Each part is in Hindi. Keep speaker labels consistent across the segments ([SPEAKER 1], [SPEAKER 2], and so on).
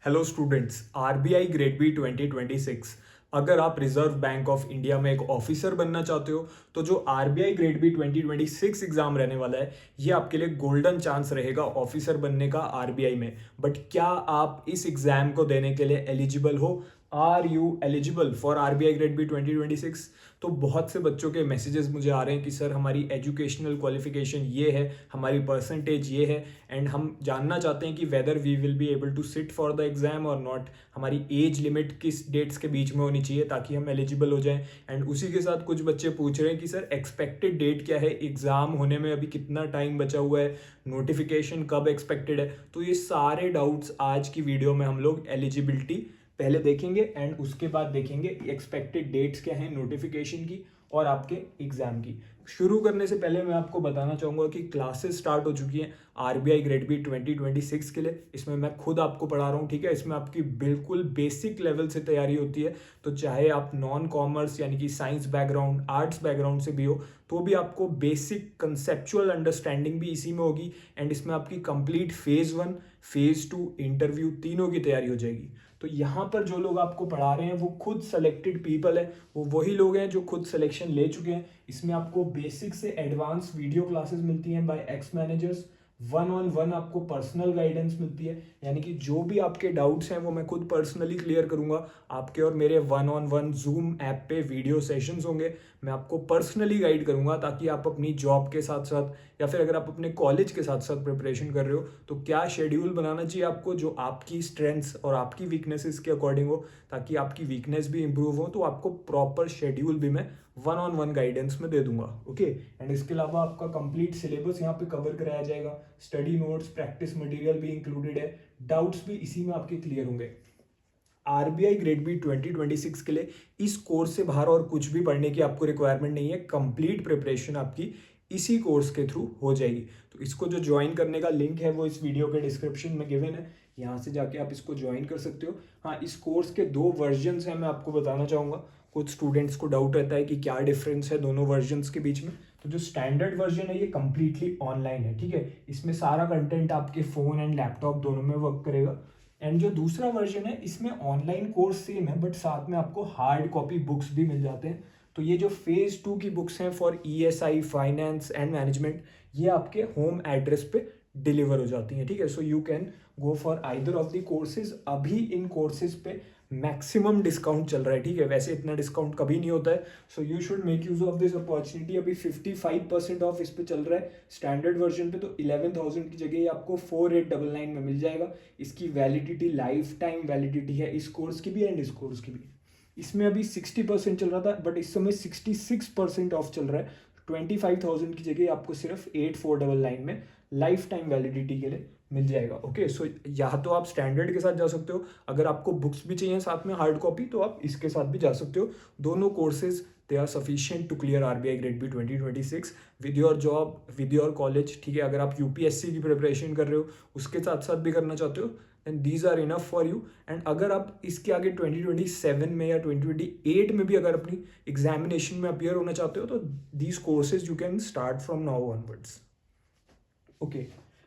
[SPEAKER 1] Hello students, RBI grade B 2026। अगर आप रिजर्व बैंक ऑफ इंडिया में एक ऑफिसर बनना चाहते हो तो जो आरबीआई ग्रेड बी 2026 एग्जाम रहने वाला है, ये आपके लिए गोल्डन चांस रहेगा ऑफिसर बनने का आरबीआई में। बट क्या आप इस एग्जाम को देने के लिए एलिजिबल हो? Are you eligible for RBI grade B 2026? तो बहुत से बच्चों के मैसेजेस मुझे आ रहे हैं कि सर हमारी एजुकेशनल क्वालिफिकेशन ये है, हमारी परसेंटेज ये है, एंड हम जानना चाहते हैं कि whether we will be able to sit for the exam और नॉट। हमारी एज लिमिट किस डेट्स के बीच में होनी चाहिए ताकि हम एलिजिबल हो जाएं। एंड उसी के साथ कुछ बच्चे पूछ रहे हैं कि सर एक्सपेक्टेड डेट क्या है, एग्जाम होने में अभी कितना टाइम बचा हुआ है, नोटिफिकेशन कब एक्सपेक्टेड है। तो ये सारे डाउट्स आज की वीडियो में हम लोग एलिजिबिलिटी पहले देखेंगे एंड उसके बाद देखेंगे एक्सपेक्टेड डेट्स क्या हैं नोटिफिकेशन की और आपके एग्जाम की। शुरू करने से पहले मैं आपको बताना चाहूँगा कि क्लासेस स्टार्ट हो चुकी हैं आरबीआई ग्रेड बी 2026 के लिए। इसमें मैं खुद आपको पढ़ा रहा हूँ, ठीक है। इसमें आपकी बिल्कुल बेसिक लेवल से तैयारी होती है। तो चाहे आप नॉन कॉमर्स यानी कि साइंस बैकग्राउंड, आर्ट्स बैकग्राउंड से भी हो, तो भी आपको बेसिक कंसेप्चुअल अंडरस्टैंडिंग भी इसी में होगी। एंड इसमें आपकी कंप्लीट फेज 1, फेज 2, इंटरव्यू तीनों की तैयारी हो जाएगी। तो यहाँ पर जो लोग आपको पढ़ा रहे हैं वो खुद सेलेक्टेड पीपल है, वो वही लोग हैं जो खुद सिलेक्शन ले चुके हैं। इसमें आपको बेसिक से एडवांस वीडियो क्लासेस मिलती हैं बाय एक्स मैनेजर्स। 1-on-1 आपको पर्सनल गाइडेंस मिलती है, यानी कि जो भी आपके डाउट्स हैं वो मैं खुद पर्सनली क्लियर करूंगा। आपके और मेरे 1-on-1 जूम ऐप पे वीडियो सेशंस होंगे। मैं आपको पर्सनली गाइड करूंगा ताकि आप अपनी जॉब के साथ साथ या फिर अगर आप अपने कॉलेज के साथ साथ प्रिपरेशन कर रहे हो तो क्या शेड्यूल बनाना चाहिए आपको जो आपकी स्ट्रेंथ्स और आपकी वीकनेसेस के अकॉर्डिंग हो, ताकि आपकी वीकनेस भी इंप्रूव हो। तो आपको प्रॉपर शेड्यूल भी मैं 1-on-1 गाइडेंस में दे दूंगा, ओके। एंड इसके अलावा आपका कंप्लीट सिलेबस यहाँ पे कवर कराया जाएगा। स्टडी नोट्स, प्रैक्टिस मटेरियल भी इंक्लूडेड है। डाउट्स भी इसी में आपके क्लियर होंगे। आरबीआई ग्रेड बी 2026 के लिए इस कोर्स से बाहर और कुछ भी पढ़ने की आपको रिक्वायरमेंट नहीं है। कंप्लीट प्रिपरेशन आपकी इसी कोर्स के थ्रू हो जाएगी। तो इसको जो ज्वाइन करने का लिंक है वो इस वीडियो के डिस्क्रिप्शन में गिवन है, यहाँ से जाके आप इसको ज्वाइन कर सकते हो। हाँ, इस कोर्स के 2 वर्जन्स हैं, मैं आपको बताना चाहूँगा। कुछ स्टूडेंट्स को डाउट रहता है कि क्या डिफरेंस है दोनों वर्जन्स के बीच में। तो जो स्टैंडर्ड वर्जन है ये कम्प्लीटली ऑनलाइन है, ठीक है। इसमें सारा कंटेंट आपके फ़ोन एंड लैपटॉप दोनों में वर्क करेगा। एंड जो दूसरा वर्जन है इसमें ऑनलाइन कोर्स सेम है बट साथ में आपको हार्ड कॉपी बुक्स भी मिल जाते हैं। तो ये जो फेज 2 की बुक्स हैं for ESI, finance and management, ये आपके होम एड्रेस पे डिलीवर हो जाती हैं, ठीक है। So you can go for either of the courses. अभी इन कोर्सेज पे मैक्सिमम डिस्काउंट चल रहा है, ठीक है। वैसे इतना डिस्काउंट कभी नहीं होता है, so you should make use of this opportunity. अभी 55% ऑफ इस पे चल रहा है स्टैंडर्ड वर्जन पे। तो 11,000 की जगह ये आपको 4899 में मिल जाएगा। इसकी वैलिडिटी लाइफ टाइम वैलिडिटी है, इस कोर्स की भी एंड इस कोर्स की भी। इसमें अभी 60% चल रहा था बट इस समय 66% ऑफ चल रहा है। 25,000 की जगह आपको सिर्फ 8499 में लाइफ टाइम वैलिडिटी के लिए मिल जाएगा, ओके। सो या तो आप स्टैंडर्ड के साथ जा सकते हो, अगर आपको बुक्स भी चाहिए साथ में हार्ड कॉपी तो आप इसके साथ भी जा सकते हो। दोनों courses they are sufficient to clear RBI grade B 2026 with your job, with your college, ठीक है। अगर आप यूपीएससी की प्रिपरेशन कर रहे हो उसके साथ साथ भी करना चाहते हो and these are enough for you. And अगर आप इसके आगे 2027 में या 2028 में भी अगर अपनी एग्जामिनेशन में अपियर होना चाहते हो तो these courses you can start from now onwards, okay.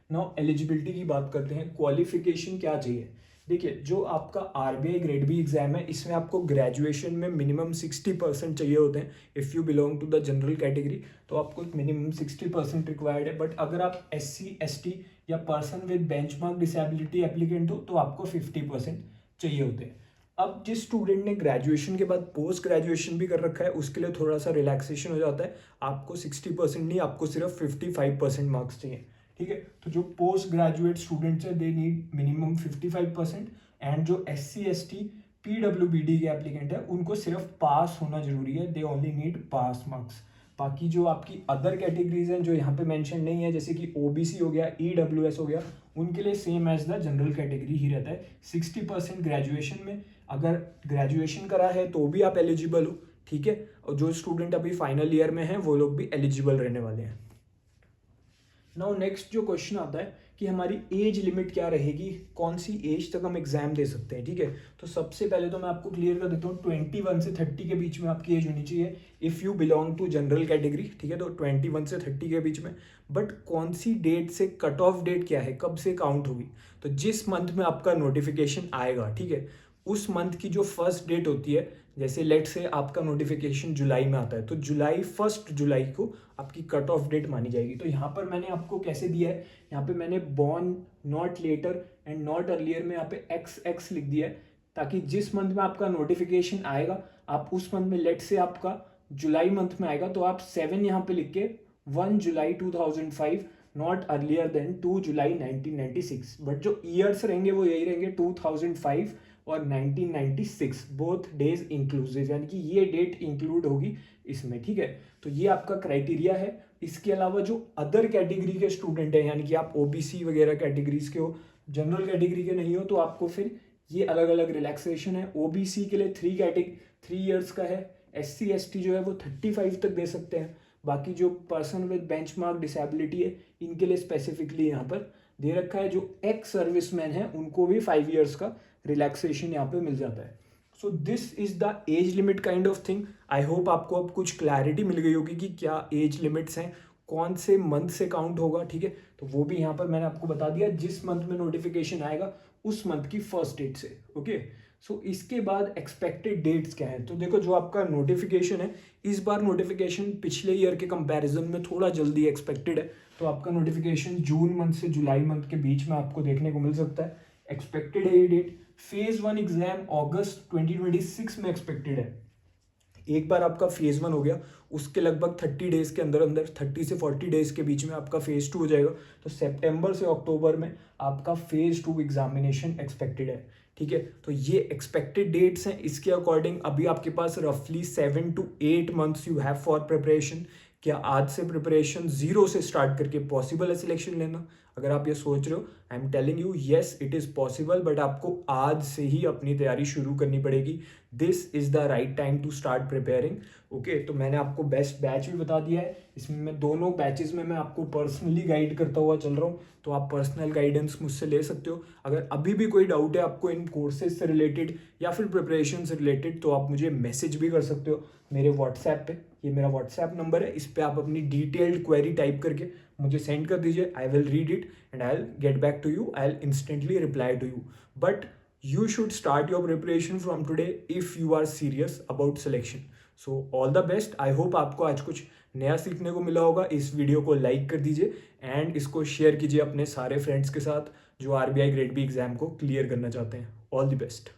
[SPEAKER 1] Now eligibility की बात करते हैं। क्वालिफिकेशन क्या चाहिए? देखिए, जो आपका आरबीआई ग्रेड बी एग्जाम है इसमें आपको ग्रेजुएशन में मिनिमम 60% चाहिए होते हैं। If you belong to the general category तो आपको मिनिमम 60% रिक्वायर्ड है। बट अगर आप SC ST या person with benchmark disability applicant हो तो आपको 50% चाहिए होते हैं। अब जिस स्टूडेंट ने ग्रेजुएशन के बाद पोस्ट ग्रेजुएशन भी कर रखा है उसके लिए थोड़ा सा रिलैक्सेशन हो जाता है। आपको 60% नहीं, आपको सिर्फ 55% मार्क्स चाहिए, ठीक है। तो जो पोस्ट ग्रेजुएट स्टूडेंट्स है दे नीड मिनिमम 55% एंड जो SC ST PWBD के एप्लीकेंट है उनको सिर्फ पास होना जरूरी है, they only need pass marks. बाकी जो आपकी अदर कैटेगरीज हैं जो यहाँ पे मेंशन नहीं है, जैसे कि OBC हो गया, EWS हो गया, उनके लिए same as the general category ही रहता है। 60% ग्रेजुएशन में, अगर ग्रेजुएशन करा है तो भी आप एलिजिबल हो, ठीक है। और जो स्टूडेंट अभी फाइनल ईयर में हैं वो लोग भी एलिजिबल रहने वाले हैं। नाउ नेक्स्ट जो क्वेश्चन आता है कि हमारी एज लिमिट क्या रहेगी, कौन सी एज तक हम एग्जाम दे सकते हैं, ठीक है। तो सबसे पहले तो मैं आपको क्लियर कर देता हूँ, 21 से 30 के बीच में आपकी एज होनी चाहिए if you belong to general category, ठीक है। तो 21 से 30 के बीच में। बट कौन सी डेट से कट ऑफ डेट क्या है, कब से काउंट होगी, तो जिस मंथ में आपका नोटिफिकेशन आएगा, ठीक है, उस मंथ की जो फर्स्ट डेट होती है, जैसे लेट से आपका नोटिफिकेशन जुलाई में आता है, तो फर्स्ट जुलाई को आपकी कट ऑफ डेट मानी जाएगी। तो यहाँ पर मैंने आपको कैसे दिया है, यहाँ पे मैंने born not later and not earlier में यहाँ पे XX लिख दिया है, ताकि जिस मंथ में आपका नोटिफिकेशन आएगा, आप उस मंथ में, लेट से आपका जुलाई मंथ में आएगा, तो आप 7 यहाँ पे लिख के 1 July 2005 not earlier than 2 July 1996। But जो ईयर्स रहेंगे वो यही रहेंगे, 2005 और 1996, बोथ डेज इंक्लूसिव, यानी कि ये डेट इंक्लूड होगी इसमें, ठीक है। तो ये आपका क्राइटेरिया है। इसके अलावा जो अदर कैटेगरी के स्टूडेंट हैं, यानी कि आप OBC वगैरह कैटेगरीज के हो, जनरल कैटेगरी के नहीं हो, तो आपको फिर ये अलग अलग रिलैक्सेशन है। OBC के लिए 3 ईयर्स का है, SC ST जो है वो 35 तक दे सकते हैं। बाकी जो पर्सन विद बेंचमार्क डिसेबिलिटी है, इनके लिए स्पेसिफिकली यहाँ पर दे रखा है। जो एक्स सर्विसमैन है उनको भी 5 ईयर्स का रिलैक्सेशन यहाँ पे मिल जाता है। So this is the age limit kind of thing. I hope आपको अब कुछ क्लैरिटी मिल गई होगी कि क्या एज लिमिट्स हैं, कौन से मंथ से काउंट होगा, ठीक है। तो वो भी यहाँ पर मैंने आपको बता दिया, जिस मंथ में नोटिफिकेशन आएगा उस मंथ की फर्स्ट डेट से, ओके। सो इसके बाद एक्सपेक्टेड डेट्स क्या है, तो देखो जो आपका नोटिफिकेशन है, इस बार नोटिफिकेशन पिछले ईयर के कंपैरिजन में थोड़ा जल्दी एक्सपेक्टेड है। तो आपका नोटिफिकेशन जून मंथ से जुलाई मंथ के बीच में आपको देखने को मिल सकता है। एक्सपेक्टेड है ये डेट। फेज 1 एग्जाम अगस्त 2026 में एक्सपेक्टेड है। एक बार आपका फेज 1 हो गया, उसके लगभग 30 डेज के अंदर अंदर, 30 से 40 डेज के बीच में आपका फेज 2 हो जाएगा। तो सितंबर से अक्टूबर में आपका फेज 2 एग्जामिनेशन एक्सपेक्टेड है, ठीक है। तो ये एक्सपेक्टेड डेट्स हैं। इसके अकॉर्डिंग अभी आपके पास रफली 7 to 8 months you have for preparation. क्या आज से प्रिपरेशन 0 से स्टार्ट करके पॉसिबल है सिलेक्शन लेना? अगर आप ये सोच रहे हो, I am telling you yes it is possible, but आपको आज से ही अपनी तैयारी शुरू करनी पड़ेगी। This is the right time to start preparing, okay. तो मैंने आपको बेस्ट बैच भी बता दिया है। इसमें मैं दोनों बैचेस में मैं आपको पर्सनली गाइड करता हुआ चल रहा हूँ, तो आप पर्सनल गाइडेंस मुझसे ले सकते हो। अगर अभी भी कोई डाउट है आपको इन कोर्सेज से रिलेटेड या फिर प्रिपरेशन से रिलेटेड, तो आप मुझे मैसेज भी कर सकते हो मेरे व्हाट्सएप पे। ये मेरा व्हाट्सएप नंबर है, इस पर आप अपनी डिटेल्ड क्वेरी टाइप करके मुझे सेंड कर दीजिए। I will read it and I will get back to you, I will instantly reply to you. But you should start your preparation from today if you are serious about selection. So all the best. I hope आपको आज कुछ नया सीखने को मिला होगा। इस वीडियो को लाइक कर दीजिए एंड इसको शेयर कीजिए अपने सारे फ्रेंड्स के साथ जो RBI ग्रेड बी एग्जाम को क्लियर करना चाहते हैं। All the best.